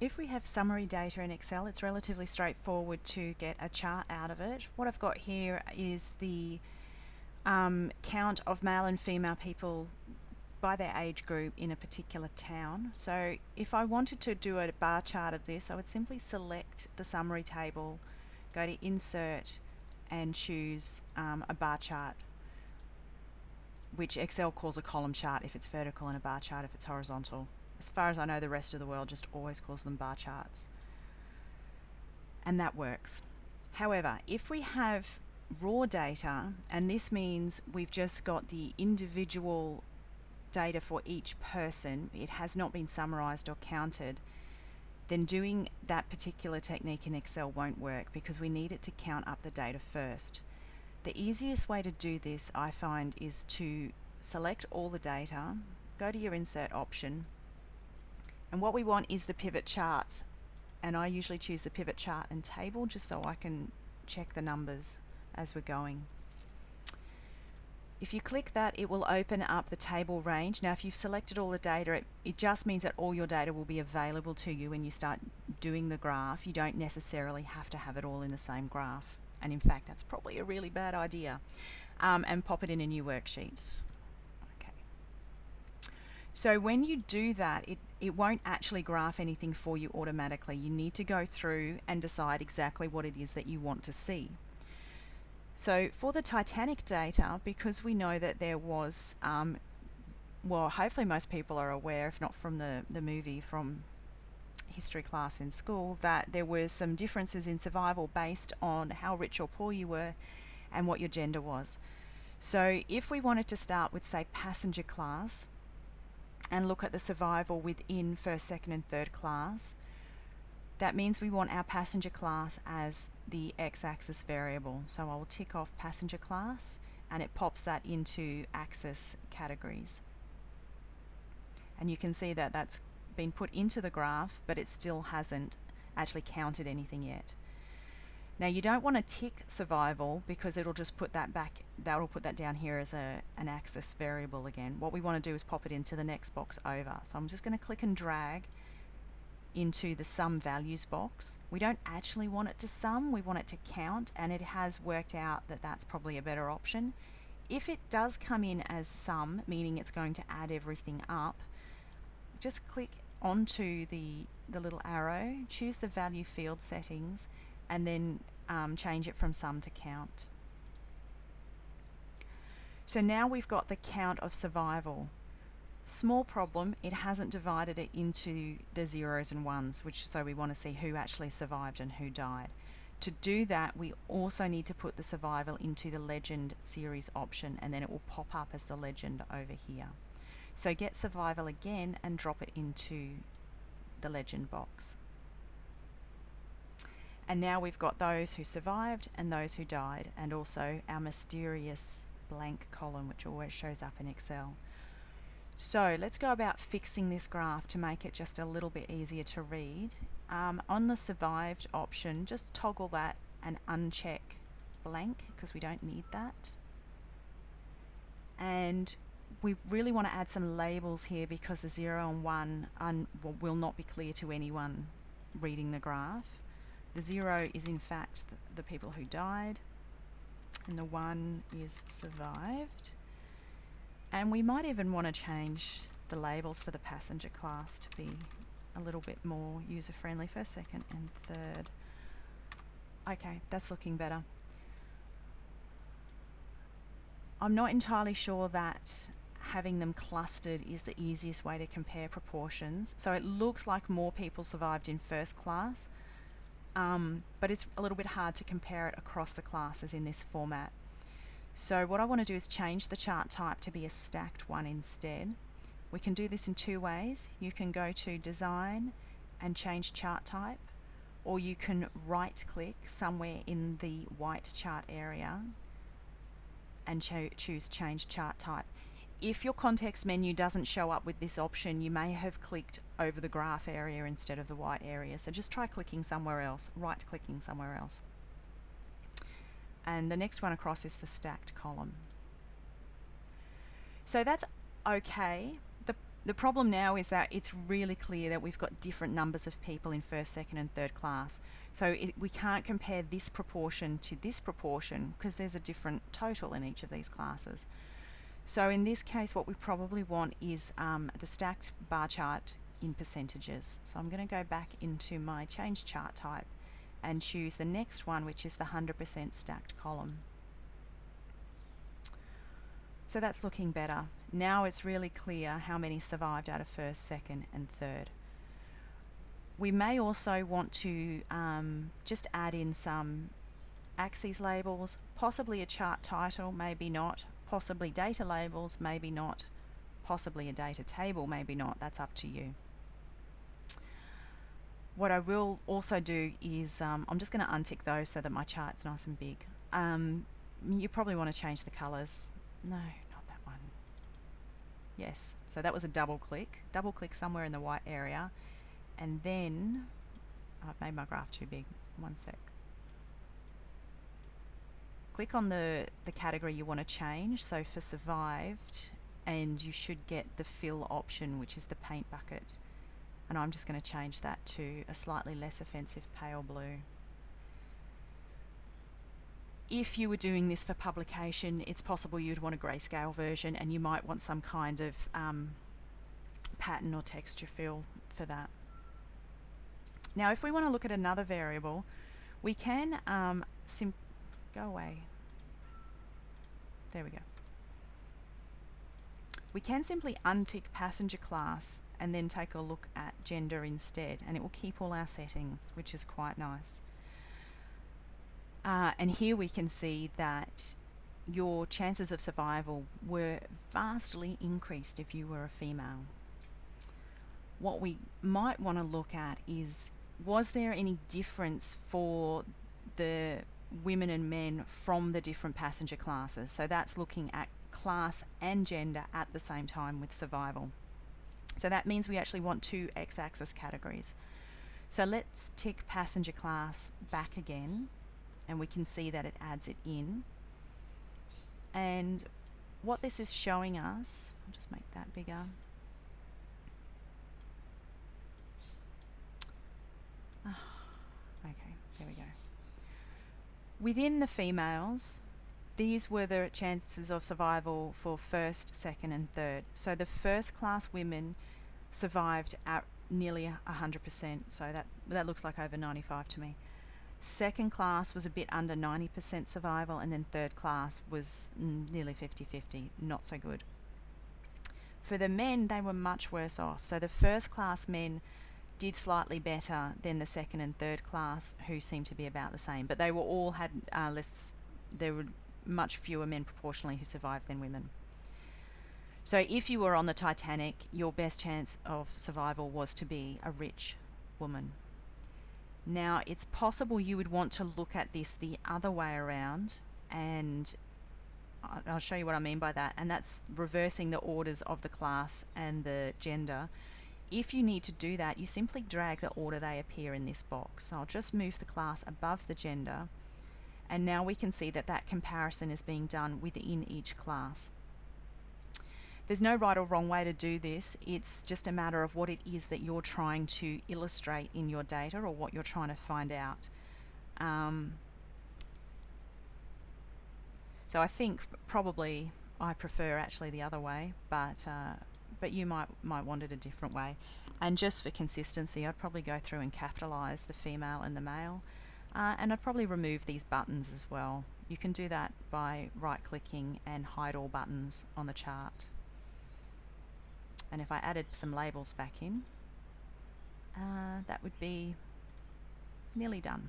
If we have summary data in Excel, it's relatively straightforward to get a chart out of it. What I've got here is the count of male and female people by their age group in a particular town. So if I wanted to do a bar chart of this, I would simply select the summary table, go to Insert, and choose a bar chart, which Excel calls a column chart if it's vertical and a bar chart if it's horizontal. As far as I know, the rest of the world just always calls them bar charts. And that works. However, if we have raw data, and this means we've just got the individual data for each person, it has not been summarized or counted, then doing that particular technique in Excel won't work because we need it to count up the data first. The easiest way to do this, I find, is to select all the data, go to your Insert option, and what we want is the pivot chart. And I usually choose the pivot chart and table just so I can check the numbers as we're going. If you click that, it will open up the table range. Now if you've selected all the data, it just means that all your data will be available to you when you start doing the graph. You don't necessarily have to have it all in the same graph. And in fact, that's probably a really bad idea. And pop it in a new worksheet. Okay. So when you do that, it won't actually graph anything for you automatically. You need to go through and decide exactly what it is that you want to see. So for the Titanic data, because we know that there was, well, hopefully most people are aware, if not from the movie, from history class in school, that there were some differences in survival based on how rich or poor you were and what your gender was. So if we wanted to start with, say, passenger class and look at the survival within first, second and third class, that means we want our passenger class as the x-axis variable. So I will tick off passenger class and it pops that into axis categories. And you can see that that's been put into the graph, but it still hasn't actually counted anything yet. Now you don't want to tick survival because it'll just put that back, that'll put that down here as an axis variable again. What we want to do is pop it into the next box over. So I'm just going to click and drag into the sum values box. We don't actually want it to sum, we want it to count, and it has worked out that that's probably a better option. If it does come in as sum, meaning it's going to add everything up, just click onto the little arrow, choose the value field settings, and then change it from sum to count. So now we've got the count of survival. Small problem, it hasn't divided it into the zeros and ones, so we want to see who actually survived and who died. To do that, we also need to put the survival into the legend series option, and then it will pop up as the legend over here. So get survival again and drop it into the legend box. And now we've got those who survived and those who died, and also our mysterious blank column, which always shows up in Excel. So let's go about fixing this graph to make it just a little bit easier to read. On the survived option, just toggle that and uncheck blank because we don't need that. And we really want to add some labels here because the 0 and 1 will not be clear to anyone reading the graph. The 0 is in fact the people who died, and the 1 is survived. And we might even want to change the labels for the passenger class to be a little bit more user-friendly. First, second and third. Okay, that's looking better. I'm not entirely sure that having them clustered is the easiest way to compare proportions. So it looks like more people survived in first class, but it's a little bit hard to compare it across the classes in this format. So what I want to do is change the chart type to be a stacked one instead. We can do this in two ways. You can go to Design and change chart type, or you can right click somewhere in the white chart area and choose Change Chart Type. If your context menu doesn't show up with this option, you may have clicked over the graph area instead of the white area. So just try clicking somewhere else, right clicking somewhere else. And the next one across is the stacked column. So that's okay. The problem now is that it's really clear that we've got different numbers of people in first, second and third class. So we can't compare this proportion to this proportion because there's a different total in each of these classes. So in this case what we probably want is the stacked bar chart in percentages. So I'm going to go back into my change chart type and choose the next one, which is the 100% stacked column. So that's looking better. Now it's really clear how many survived out of first, second and third. We may also want to just add in some axes labels, possibly a chart title, maybe not, possibly data labels, maybe not, possibly a data table, maybe not. That's up to you. What I will also do is I'm just going to untick those so that my chart's nice and big. You probably want to change the colours. No, not that one. Yes, so that was a double click somewhere in the white area, and then I've made my graph too big. One sec. Click on the category you want to change, so for survived, and you should get the fill option, which is the paint bucket. And I'm just going to change that to a slightly less offensive pale blue. If you were doing this for publication, it's possible you'd want a grayscale version and you might want some kind of pattern or texture fill for that. Now if we want to look at another variable, we can go away. There we go. We can simply untick passenger class and then take a look at gender instead, and it will keep all our settings, which is quite nice. And here we can see that your chances of survival were vastly increased if you were a female. What we might want to look at is, was there any difference for the women and men from the different passenger classes? So that's looking at class and gender at the same time with survival. So that means we actually want two x-axis categories. So let's tick passenger class back again, and we can see that it adds it in. And what this is showing us, I'll just make that bigger. Okay, there we go. Within the females, these were the chances of survival for first, second and third. So the first class women survived at nearly 100%, so that looks like over 95 to me. Second class was a bit under 90% survival, and then third class was nearly 50-50, not so good. For the men, they were much worse off. So the first class men did slightly better than the second and third class, who seemed to be about the same, but they were all had there were much fewer men proportionally who survived than women. So if you were on the Titanic, your best chance of survival was to be a rich woman. Now it's possible you would want to look at this the other way around, and I'll show you what I mean by that, and that's reversing the orders of the class and the gender. If you need to do that, you simply drag the order they appear in this box. So I'll just move the class above the gender, and now we can see that that comparison is being done within each class. There's no right or wrong way to do this. It's just a matter of what it is that you're trying to illustrate in your data, or what you're trying to find out. So I think probably I prefer actually the other way, but you might want it a different way. And just for consistency, I'd probably go through and capitalize the female and the male, and I'd probably remove these buttons as well. You can do that by right-clicking and hide all buttons on the chart. And if I added some labels back in, that would be nearly done.